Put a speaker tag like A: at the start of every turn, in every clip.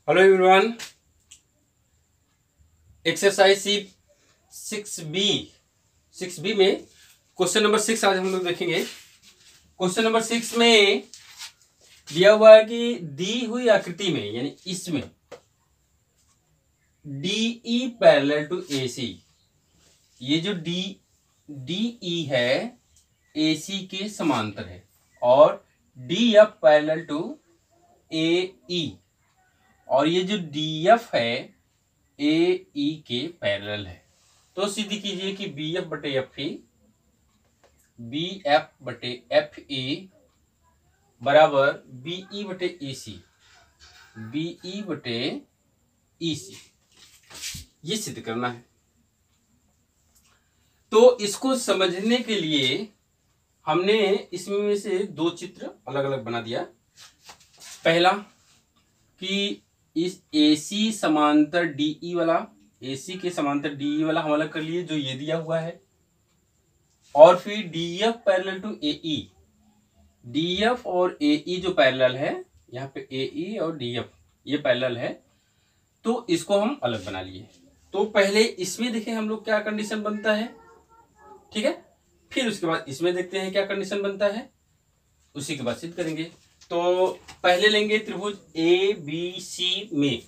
A: Hello everyone. Exercise sheet 6B में question number 6 आज हम लोग देखेंगे। क्वेश्चन नंबर 6 में दिया हुआ है कि दी हुई आकृति में यानी इसमें DE पैरेलल टू AC, ये जो DE है AC के समांतर है और DF पैरेलल टू AE, और ये जो DF है AE के पैरेलल है। तो सीधी कीजिए कि BF बटे FE बराबर BE बटे EC, ये सिद्ध करना है। तो इसको समझने के लिए हमने इसमें से दो चित्र अलग अलग बना दिया। पहला कि इस AC समांतर DE वाला, AC के समांतर DE वाला हम अलग कर लिए जो ये दिया हुआ है, और फिर DF parallel to AE, DF और AE जो पैरेलल है, यहाँ पे AE और DF ये पैरेलल है, तो इसको हम अलग बना लिए। तो पहले इसमें देखें हम लोग क्या कंडीशन बनता है, ठीक है, फिर उसके बाद इसमें देखते हैं क्या कंडीशन बनता है, उसी के बाद सिद्ध करेंगे। तो पहले लेंगे त्रिभुज ABC में।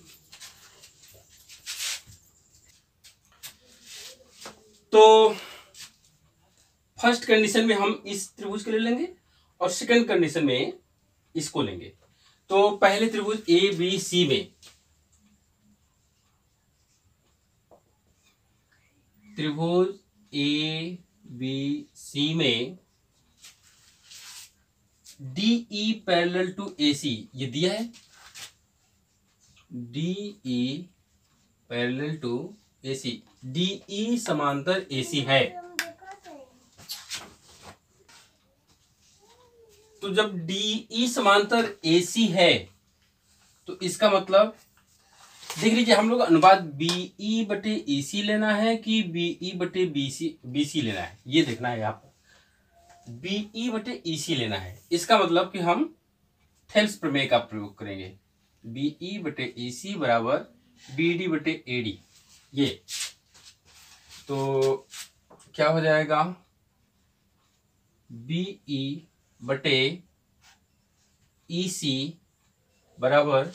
A: तो फर्स्ट कंडीशन में हम इस त्रिभुज के लिए लेंगे और सेकंड कंडीशन में इसको लेंगे। तो पहले त्रिभुज ABC में, त्रिभुज ABC में DE पैरेलल टू AC ये दिया है, DE parallel to AC, DE समांतर AC है। तो जब DE समांतर AC है तो इसका मतलब देख लीजिए, हम लोग अनुपात BE बटे AC लेना है कि BE बटे BC लेना है, ये देखना है आपको। BE बटे EC लेना है, इसका मतलब कि हम थेल्स प्रमेय का प्रयोग करेंगे। BE बटे EC बराबर BD बटे AD, ये तो क्या हो जाएगा, BE बटे EC बराबर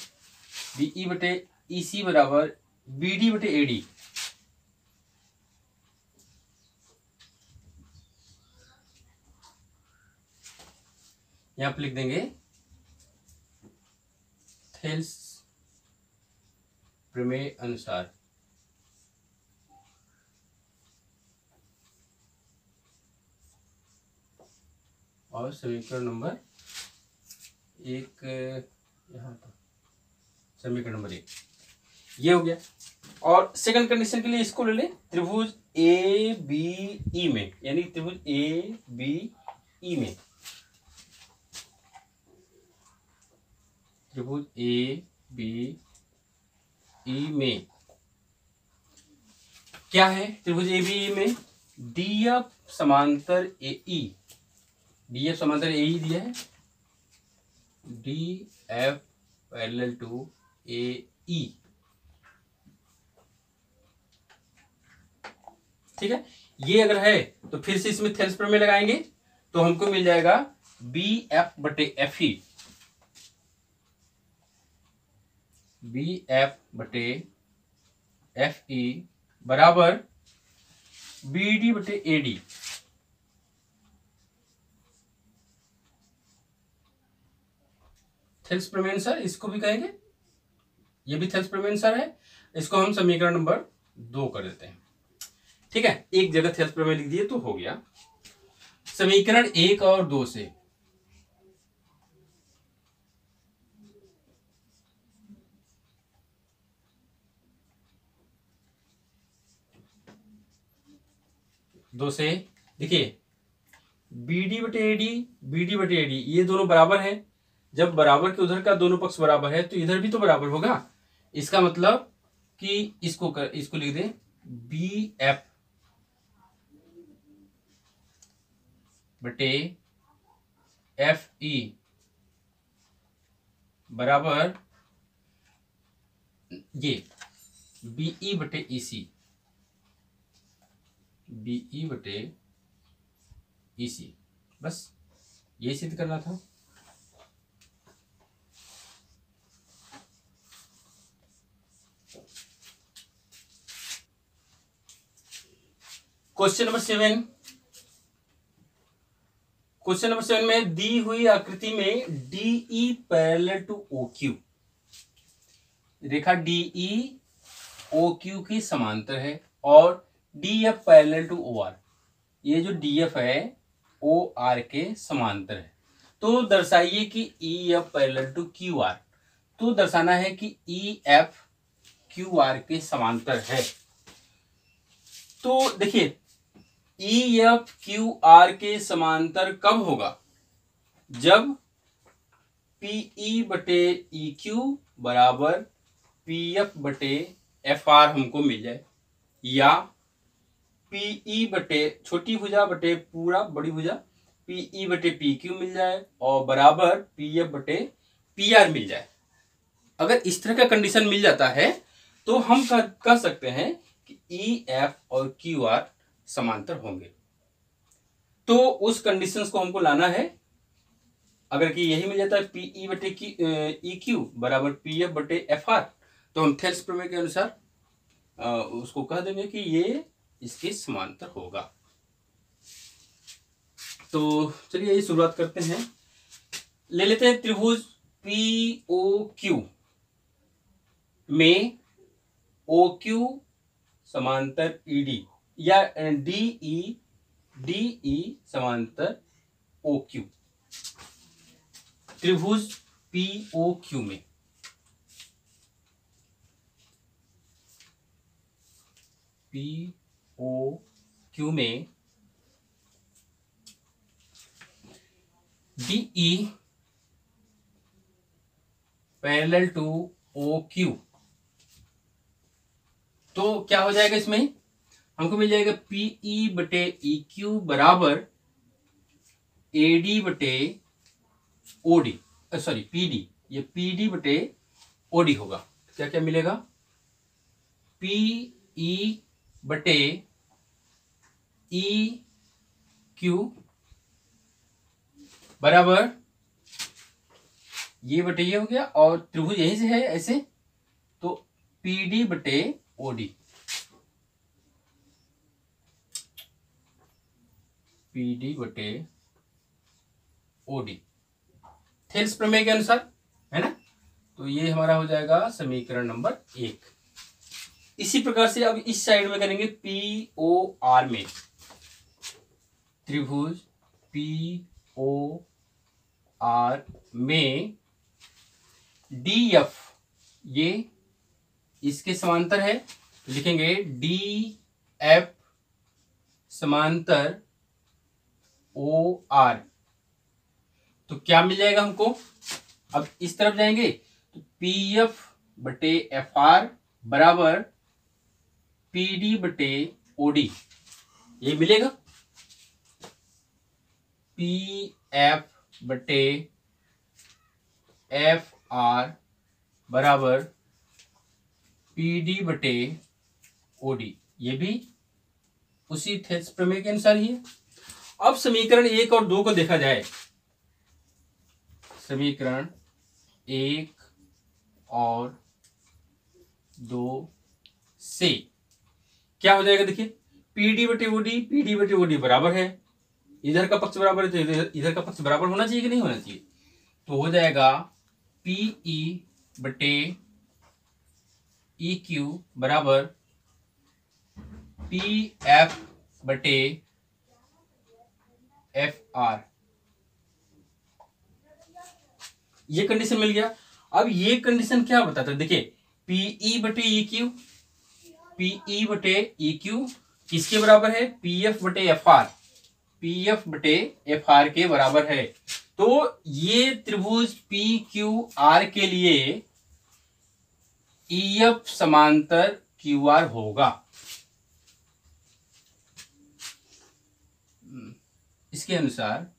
A: BE बटे EC बराबर BD बटे AD। यहां पर लिख देंगे थेल्स प्रमेय अनुसार। और समीकरण नंबर 1, यहाँ पर समीकरण नंबर 1 ये हो गया। और सेकंड कंडीशन के लिए इसको ले लें, त्रिभुज ABE में, यानी त्रिभुज ABE में, त्रिभुज ABE में क्या है, त्रिभुज ABE में DF समांतर AE, DF समांतर AE दिया है, DF पैरेलल टू AE, ठीक है। ये अगर है तो फिर से इसमें थेल्स प्रमेय लगाएंगे तो हमको मिल जाएगा BF बटे FE, BF बटे FE बराबर BD बटे AD। थेल्स प्रमेय अनुसार इसको भी कहेंगे, ये भी थेल्स प्रमेय अनुसार है। इसको हम समीकरण नंबर 2 कर देते हैं, ठीक है। एक जगह थेल्स प्रमेय लिख दिए तो हो गया। समीकरण 1 और 2 से देखिए BD बटे AD ये दोनों बराबर है। जब बराबर के उधर का दोनों पक्ष बराबर है तो इधर भी तो बराबर होगा। इसका मतलब कि इसको लिख दें BF बटे FE बराबर ये बीई बटे ईसी, बीई बटे ईसी, बस ये सिद्ध करना था। क्वेश्चन नंबर 7, क्वेश्चन नंबर 7 में दी हुई आकृति में DE parallel to O Q, रेखा डीई ओ क्यू की समांतर है और DF parallel to O R, ये जो डीएफ है ओ आर के समांतर है। तो दर्शाइए कि E F parallel to Q R, तो दर्शाना है कि ई एफ क्यू आर के समांतर है। तो देखिए ई एफ क्यू आर के समांतर कब होगा, जब पीई बटे ई क्यू बराबर पी एफ बटे एफ आर हमको मिल जाए, या पीई बटे छोटी भुजा बटे पूरा बड़ी भुजा पीई बटे पी क्यू मिल जाए और बराबर पी एफ बटे पी आर मिल जाए। अगर इस तरह का कंडीशन मिल जाता है तो हम कह सकते हैं कि ई एफ और क्यू आर समांतर होंगे। तो उस कंडीशंस को हमको लाना है। अगर कि यही मिल जाता है पीई बटे ई क्यू बराबर पी एफ बटे एफ आर, तो हम थेल्स प्रमेय के अनुसार उसको कह देंगे कि ये इसके समांतर होगा। तो चलिए ये शुरुआत करते हैं। ले लेते हैं त्रिभुज पी ओ क्यू में ओ क्यू समांतर ईडी या डीई समांतर ओ क्यू, त्रिभुज पी ओ क्यू में DE parallel to O Q, तो क्या हो जाएगा, इसमें हमको मिल जाएगा पीई बटे ई क्यू बराबर एडी बटे ओडी, सॉरी पीडी, ये पीडी बटे ओडी होगा। क्या क्या मिलेगा, पीई बटे ई क्यू बराबर ये बटे ये हो गया और त्रिभुज यहीं से है ऐसे, तो पीडी बटे ओडी, पीडी बटे ओडी थेल्स प्रमेय के अनुसार, है ना। तो ये हमारा हो जाएगा समीकरण नंबर 1। इसी प्रकार से अब इस साइड में करेंगे पी ओ आर में, त्रिभुज पी ओ आर में डी एफ ये इसके समांतर है, तो लिखेंगे डी एफ समांतर ओ आर। तो क्या मिल जाएगा हमको, अब इस तरफ जाएंगे तो पी एफ बटे एफ आर बराबर पी डी बटे ओडी, ये मिलेगा। पी एफ बटे एफ आर बराबर पी डी बटे ओडी, ये भी उसी थेल्स प्रमेय के अनुसार ही है। अब समीकरण 1 और 2 को देखा जाए, समीकरण 1 और 2 से क्या हो जाएगा, देखिए पीडी बटे ओडी बराबर है, इधर का पक्ष बराबर है तो इधर का पक्ष बराबर होना चाहिए कि नहीं होना चाहिए, तो हो जाएगा पीई बटे ई क्यू बराबर पी एफ बटे एफ आर, ये कंडीशन मिल गया। अब ये कंडीशन क्या बताता है, देखिए पीई बटे ई क्यू, पीई बटे ई क्यू किसके बराबर है, पी एफ बटे एफ आर, पी एफ बटे एफ आर के बराबर है। तो ये त्रिभुज पी क्यू आर के लिए ई एफ समांतर क्यू आर होगा। इसके अनुसार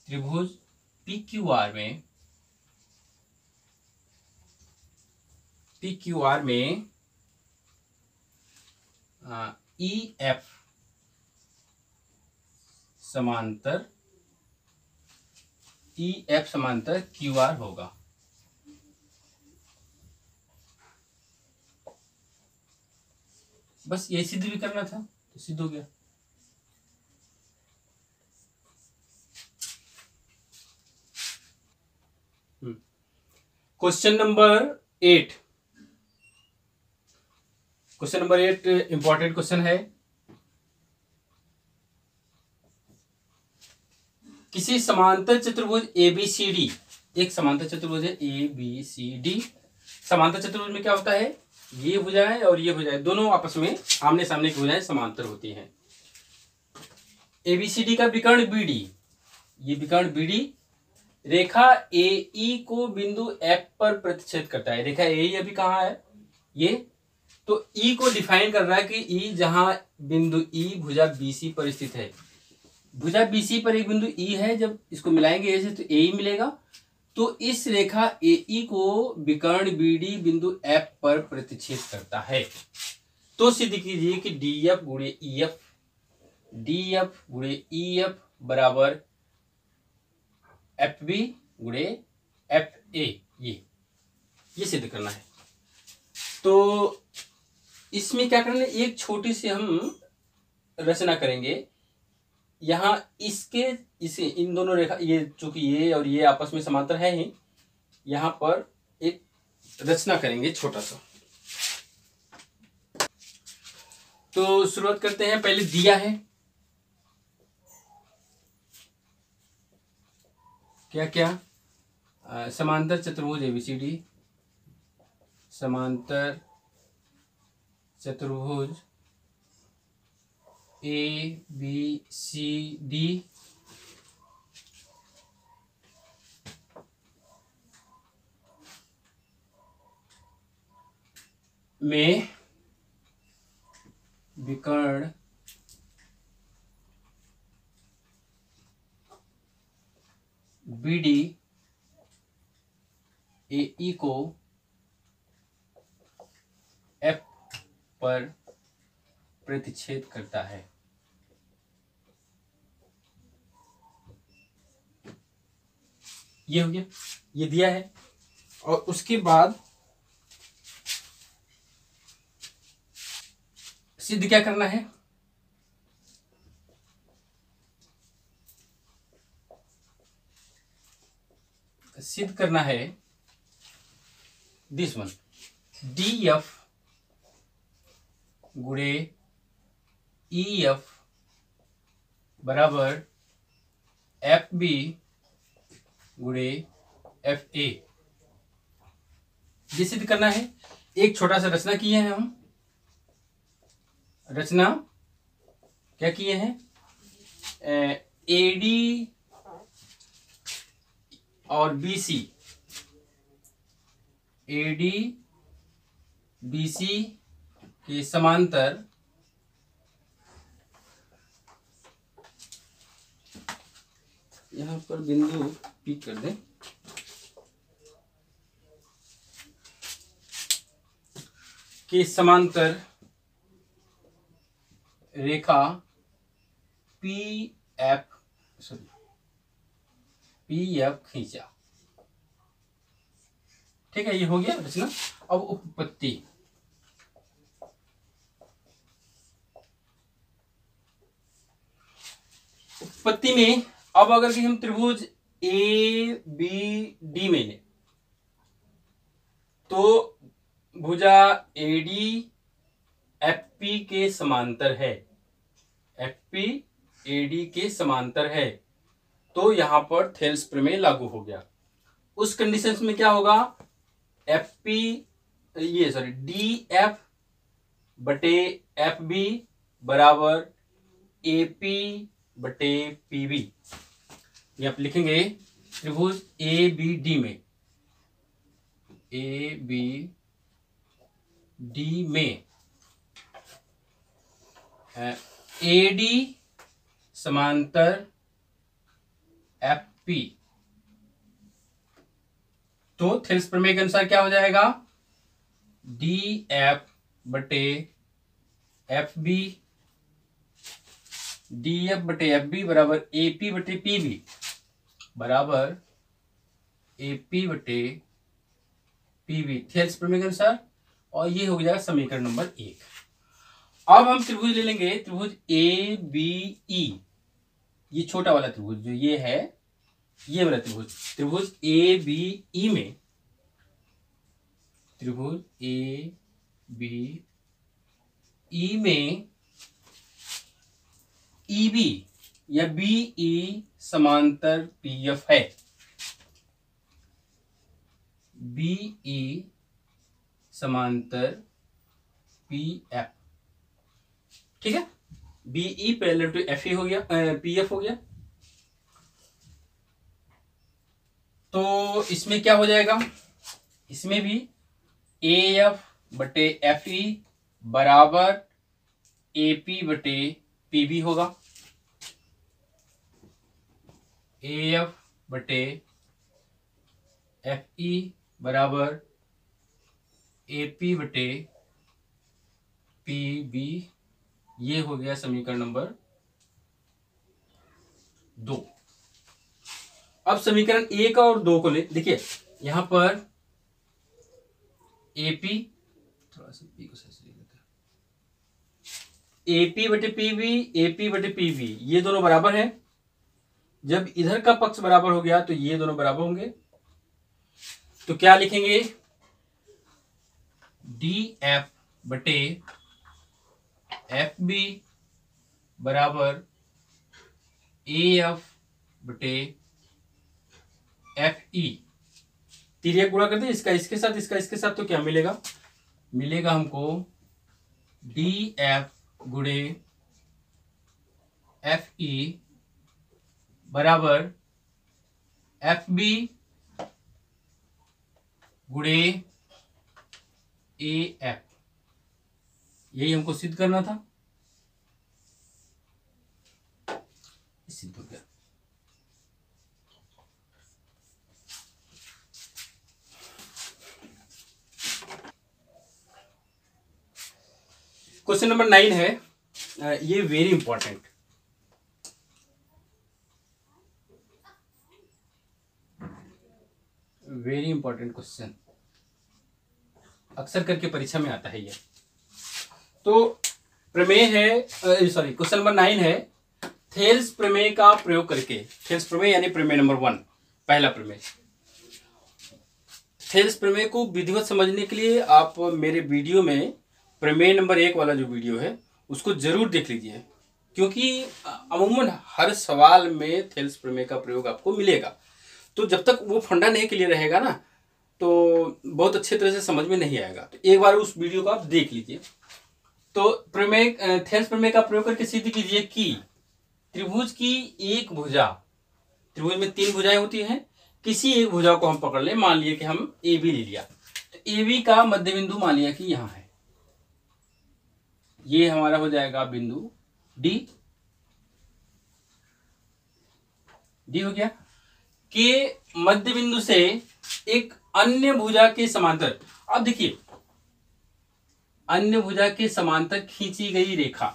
A: त्रिभुज PQR में EF समांतर QR होगा। बस ये सिद्ध भी करना था तो सिद्ध हो गया। क्वेश्चन नंबर 8 इंपॉर्टेंट क्वेश्चन है। किसी समांतर चतुर्भुज ABCD, एक समांतर चतुर्भुज है ABCD। समांतर चतुर्भुज में क्या होता है, ये भुजाएं और ये भुजाएं दोनों आपस में आमने सामने की भुजाएं समांतर होती हैं। ABCD का विकर्ण BD, ये विकर्ण BD रेखा AE को बिंदु F पर प्रतिच्छेद करता है। रेखा AE अभी कहाँ है, ये तो E को डिफाइन कर रहा है कि E जहां बिंदु E भुजा BC पर स्थित है। भुजा BC पर एक बिंदु E है, जब इसको मिलाएंगे ऐसे तो AE मिलेगा। तो इस रेखा AE को विकर्ण BD बिंदु F पर प्रतिच्छेद करता है। तो सिद्ध कीजिए कि DF गुणे EF बराबर FB गुणे FA, ये सिद्ध करना है। तो इसमें क्या करना है, एक छोटी सी हम रचना करेंगे। यहाँ इसे इन दोनों रेखा, ये चूंकि ये और ये आपस में समांतर है ही, यहाँ पर एक रचना करेंगे छोटा सा। तो शुरुआत करते हैं। पहले दिया है क्या क्या, समांतर चतुर्भुज ABCD, समांतर चतुर्भुज ABCD में विकर्ण BD AE को F पर प्रतिच्छेद करता है। ये हो गया, ये दिया है। और उसके बाद सिद्ध क्या करना है, सिद्ध करना है दिस वन, DF गुणे EF बराबर FB गुणे FA। ये सिद्ध करना है। एक छोटा सा रचना किए हैं हम। रचना क्या किए हैं, AD और BC, AD BC के समांतर यहां पर बिंदु पिक कर दें, के समांतर रेखा PF खींचा। ठीक है, ये हो गया रचना। अब उपपत्ति, उपपत्ति में अब अगर कि हम त्रिभुज ABD में लें तो भुजा AD FP के समांतर है, FP AD के समांतर है। तो यहां पर थेल्स प्रमेय लागू हो गया। उस कंडीशंस में क्या होगा, DF बटे FB बराबर AP बटे PB। ये आप लिखेंगे त्रिभुज ABD में, AD समांतर पी। तो थेल्स प्रमेय के अनुसार क्या हो जाएगा, डी एफ बटे एफ बी, डी एफ बटे एफ बी बराबर ए पी बटे पी बी बराबर ए पी बटे पी बी, थेल्स प्रमेय के अनुसार। और ये हो जाएगा समीकरण नंबर 1। अब हम त्रिभुज ले लेंगे, त्रिभुज ए बी ई, ये छोटा वाला त्रिभुज जो ये है, ये वाला त्रिभुज, त्रिभुज ए बी ई में, त्रिभुज ए बी ई में ई बी या बी ई समांतर पी एफ है, बी ई समांतर पी एफ, ठीक है। BE parallel to F E हो गया, पी एफ हो गया। तो इसमें क्या हो जाएगा, इसमें भी ए एफ बटे एफ ई बराबर ए पी बटे पी बी होगा, ए एफ बटे एफ ई बराबर ए पी बटे पी बी, ये हो गया समीकरण नंबर 2। अब समीकरण 1 और 2 को ले, देखिए यहां पर एपी, थोड़ा सा पी को सही लेते हैं, एपी बटे पीबी, एपी बटे पीबी, ये दोनों बराबर हैं। जब इधर का पक्ष बराबर हो गया तो ये दोनों बराबर होंगे। तो क्या लिखेंगे, डी एफ बटे एफ बी बराबर ए एफ बटे एफ ई, तिर्यक गुणा करते हैं इसका इसके साथ, इसका इसके साथ, तो क्या मिलेगा, मिलेगा हमको डी एफ गुणे एफ ई बराबर एफ बी गुणे ए एफ, यही हमको सिद्ध करना था, सिद्ध हो गया। क्वेश्चन नंबर 9 है, ये very important, very important question, अक्सर करके परीक्षा में आता है ये। तो प्रमेय है, सॉरी क्वेश्चन नंबर 9 है, थेल्स प्रमेय का प्रयोग करके, थेल्स प्रमेय यानी प्रमेय नंबर 1, पहला प्रमेय। थेल्स प्रमेय को विधिवत समझने के लिए आप मेरे वीडियो में प्रमेय नंबर 1 वाला जो वीडियो है उसको जरूर देख लीजिए, क्योंकि अमूमन हर सवाल में थेल्स प्रमेय का प्रयोग आपको मिलेगा। तो जब तक वो फंडा नहीं क्लियर रहेगा ना, तो बहुत अच्छे तरह से समझ में नहीं आएगा। तो एक बार उस वीडियो को आप देख लीजिए। तो प्रमेय, थेल्स प्रमेय का प्रयोग करके सिद्ध कीजिए कि त्रिभुज की एक भुजा, त्रिभुज में 3 भुजाएं होती हैं, किसी एक भुजा को हम पकड़ लें, मान लिए कि हम ए बी ले लिया, तो ए बी का मध्य बिंदु मान लिया कि यहां है, ये हमारा हो जाएगा बिंदु डी, डी हो गया, के मध्य बिंदु से एक अन्य भुजा के समांतर, अब देखिए अन्य भुजा के समांतर खींची गई रेखा,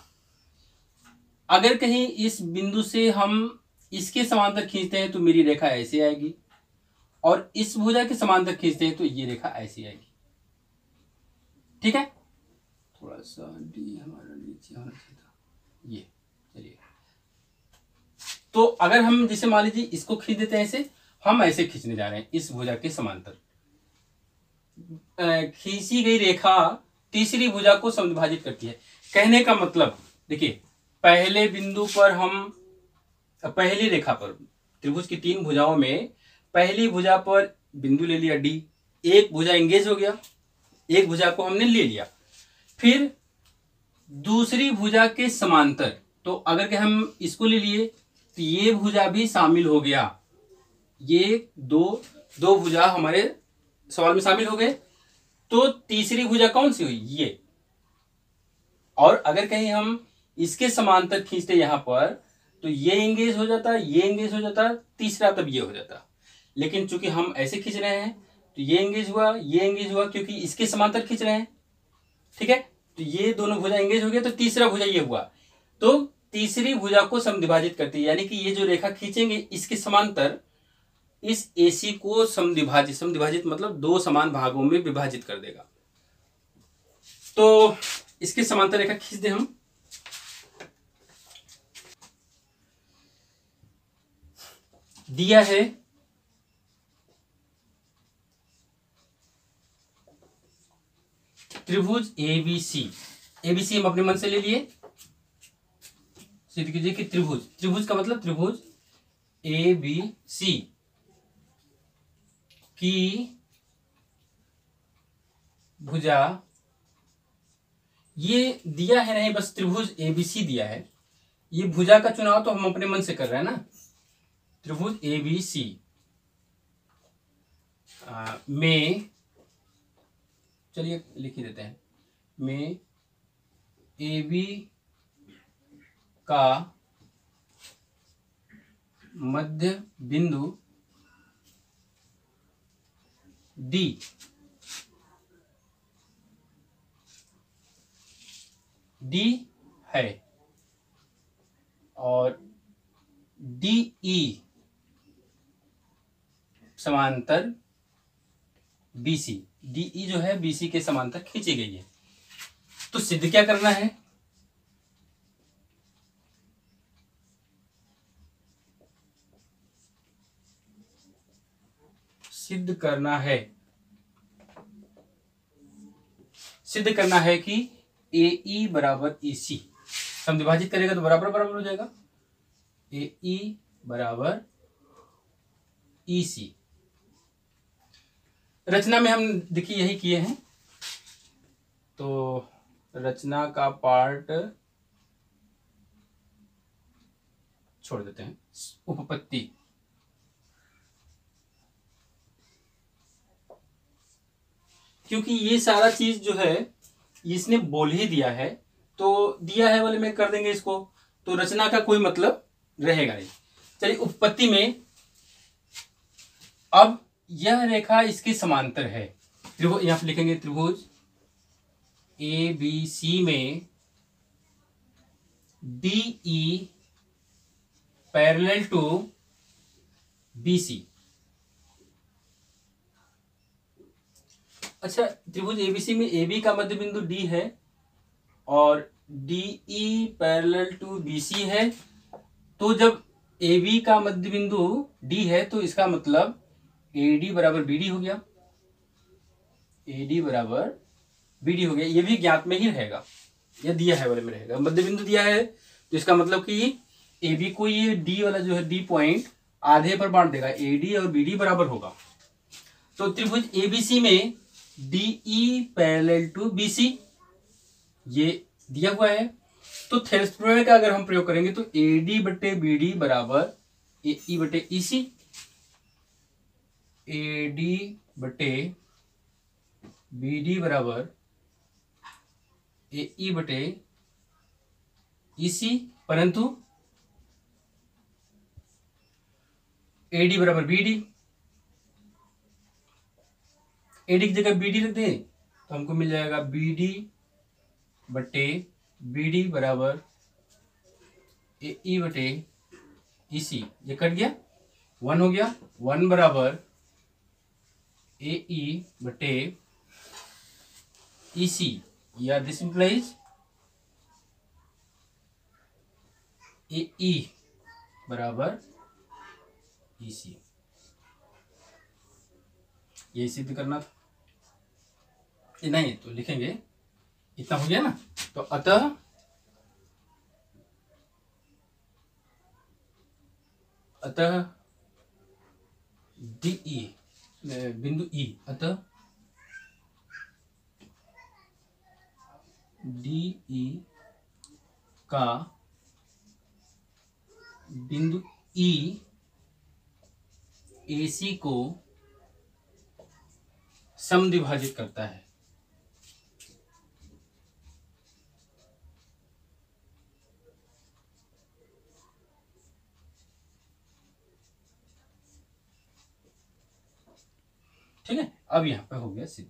A: अगर कहीं इस बिंदु से हम इसके समांतर खींचते हैं तो मेरी रेखा ऐसे आएगी, और इस भुजा के समांतर खींचते हैं तो ये रेखा ऐसी आएगी, ठीक है। थोड़ा सा डी हमारा नीचे होना चाहिए था, ये चलिए। तो अगर हम जैसे मान लीजिए इसको खींच देते हैं ऐसे, हम ऐसे खींचने जा रहे हैं इस भुजा के समांतर, खींची गई रेखा तीसरी भुजा को समविभाजित करती है। कहने का मतलब देखिए, पहले बिंदु पर हम, पहली रेखा पर, त्रिभुज की 3 भुजाओं में पहली भुजा पर बिंदु ले लिया डी, एक भुजा एंगेज हो गया, एक भुजा को हमने ले लिया, फिर दूसरी भुजा के समांतर, तो अगर के हम इसको ले लिए तो ये भुजा भी शामिल हो गया, ये दो भुजा हमारे सवाल में शामिल हो गए। तो तीसरी भुजा कौन सी हुई, ये, और अगर कहीं हम इसके समांतर खींचते यहां पर, तो ये एंगेज हो जाता, ये एंगेज हो जाता, तीसरा तब ये हो जाता। लेकिन चूंकि हम ऐसे खींच रहे हैं तो ये एंगेज हुआ, ये एंगेज हुआ, क्योंकि इसके समांतर खींच रहे हैं। ठीक है, तो ये दोनों भुजा एंगेज हो गया, तो तीसरा भुजा ये हुआ, तो तीसरी भुजा को समद्विभाजित करती है, यानी कि ये जो रेखा खींचेंगे इसके समांतर इस AC को समद्विभाजित, समद्विभाजित मतलब दो समान भागों में विभाजित कर देगा। तो इसके समांतर रेखा खींच दे हम। दिया है त्रिभुज ABC, ABC हम अपने मन से ले लिए, सिद्ध कीजिए कि त्रिभुज, त्रिभुज का मतलब त्रिभुज ABC की भुजा, ये दिया है नहीं, बस त्रिभुज ABC दिया है, ये भुजा का चुनाव तो हम अपने मन से कर रहे हैं ना। त्रिभुज ABC में, चलिए लिख ही देते हैं, में AB का मध्य बिंदु D है और DE समांतर BC, DE जो है BC के समांतर खींची गई है। तो सिद्ध क्या करना है, सिद्ध करना है, सिद्ध करना है कि AE बराबर EC, समद्विभाजित करेगा तो बराबर बराबर हो जाएगा, AE बराबर EC। रचना में हम देखिए यही किए हैं, तो रचना का पार्ट छोड़ देते हैं। उपपत्ति, क्योंकि ये सारा चीज जो है इसने बोल ही दिया है, तो दिया है वाले में कर देंगे इसको, तो रचना का कोई मतलब रहेगा नहीं। चलिए उपपत्ति में, अब यह रेखा इसके समांतर है, त्रिभुज यहां पर लिखेंगे त्रिभुज ABC में DE पैरेलल टू BC। अच्छा, त्रिभुज ABC में AB का मध्य बिंदु D है और DE पैरेलल टू BC है, तो जब AB का मध्य बिंदु D है तो इसका मतलब AD बराबर BD हो गया, AD बराबर BD हो गया। ये भी ज्ञात में ही रहेगा, यह दिया है वाले में रहेगा, मध्य बिंदु दिया है तो इसका मतलब कि AB को ये D वाला जो है D पॉइंट आधे पर बांट देगा, AD और BD बराबर होगा। तो त्रिभुज ABC में DE पैरेलल टू BC ये दिया हुआ है, तो थेल्स प्रमेय का अगर हम प्रयोग करेंगे तो AD बटे BD बराबर AE बटे EC, AD बटे BD बराबर AE बटे EC, परंतु AD बराबर BD, AD की जगह BD रख दें तो हमको मिल जाएगा BD बटे BD बराबर AE बटे EC, ये कट गया, 1 हो गया, 1 बराबर AE बटे EC, या दिस इंप्लाइज AE बराबर EC। यही सिद्ध करना था, नहीं तो लिखेंगे इतना हो गया ना, तो अतः DE बिंदु E, अतः DE का बिंदु E AC को समद्विभाजित करता है। ठीक है, अब यहाँ पे हो गया सिद्ध।